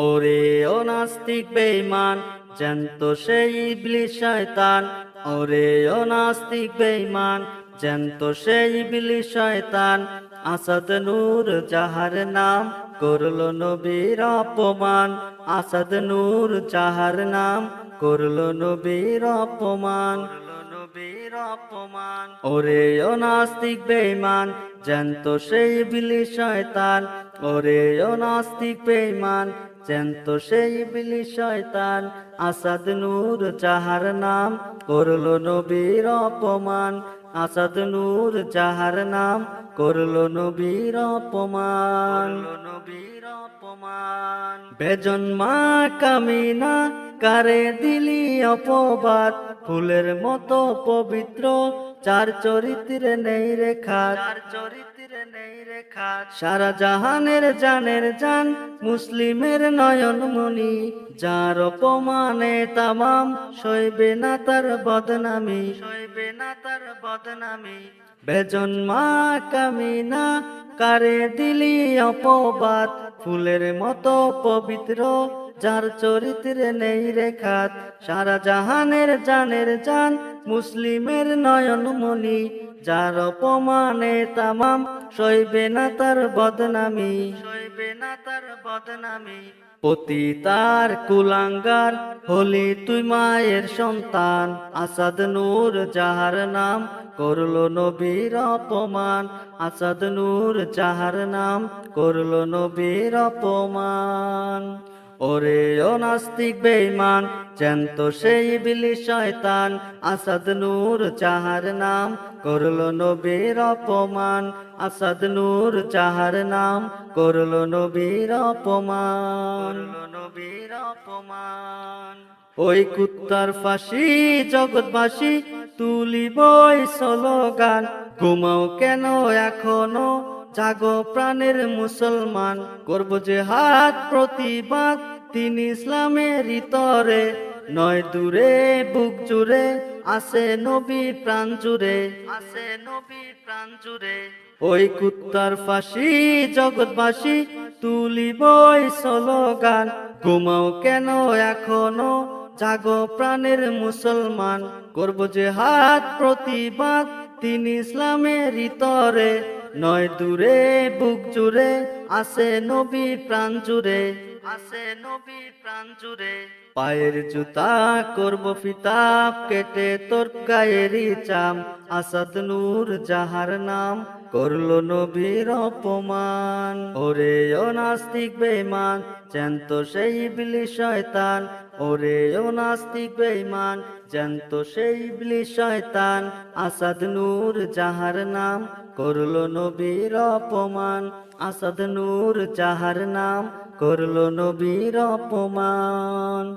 ওরে ও নাস্তিক বেঈমান, জ্যান্ত সেই ইবলিস শয়তান। ওরে ও নাস্তিক বেঈমান, জ্যান্ত সেই ইবলিস শয়তান। আসাদ নূর যাহার নাম, করলো নবীর অপমান। আসাদ নূর যাহার নাম, করলো নবীর অপমান। ওরে ও নাস্তিক বেঈমান, জ্যান্ত সেই ইবলিস শয়তান। ওরে ও নাস্তিক বেঈমান, জ্যান্ত সেই ইবলিস শয়তান। আসাদ নূর যাহার নাম, করলো নবীর অপমান। আসাদ নূর যাহার নাম, করলো নবীর অপমান। বেজন্মা কামিনা, কারে দিলি অপবাদ। ফুলের মতো পবিত্র, যার চরিত্রে নেই রেখা। সারা জাহানের জানের জান, মুসলিমের নয়ন মনি। যার অপমানে তামাম, সইবে না তার বদনামি। বেজন্মা কামিনা, কারে দিলি অপবাদ। ফুলের মতো পবিত্র, যার চরিত্রে নেই রেখাত। সারা জাহানের জানের জান, মুসলিমের নয়ন মনি। যার অপমানে তামাম, সইবে না তার বদনামি। পতিতার কুলাঙ্গার, হলি তুই মায়ের সন্তান। আসাদ নূর যাহার নাম, করলো নবীর অপমান। আসাদ নূর যাহার নাম, করলো নবীর অপমান। ওরে ও নাস্তিক বেঈমান, জ্যান্ত সেই ইবলিস শয়তান। আসাদ নূর যাহার নাম, করলো নবীর অপমান। আসাদ নূর যাহার নাম, করলো নবীর অপমান। ওই কুত্তার ফাঁসি জগৎবাসী, তুলিবই স্লোগান। ঘুমাও কেন এখনো, জাগো প্রাণের মুসলমান। করব জিহাদ প্রতিবাদ, দিন ইসলামের তরে। নয় দূরে বুক জুড়ে, আসে নবী প্রাণ জুড়ে। ওই কুত্তার ফাঁসি জগৎবাসী, তুলিবই স্লোগান। ঘুমাও কেন এখনো, জাগো প্রাণের মুসলমান। করব জিহাদ প্রতিবাদ, দিন ইসলামের তরে। নয় দূরে বুক জুড়ে, আসে নবী প্রাণ জুড়ে। পায়ের জুতা করব ফিতা, কেটে তোর গায়েরই চাম। আসাদ নূর যাহার নাম, করলো নবীর অপমান। ওরে ও নাস্তিক বেঈমান, জ্যান্ত সেই ইবলিস শয়তান। ওরে ও নাস্তিক বেঈমান, জ্যান্ত সেই ইবলিস শয়তান। আসাদ নূর যাহার নাম, করলো নবীর অপমান। আসাদ নূর যাহার নাম, করলো নবীর অপমান।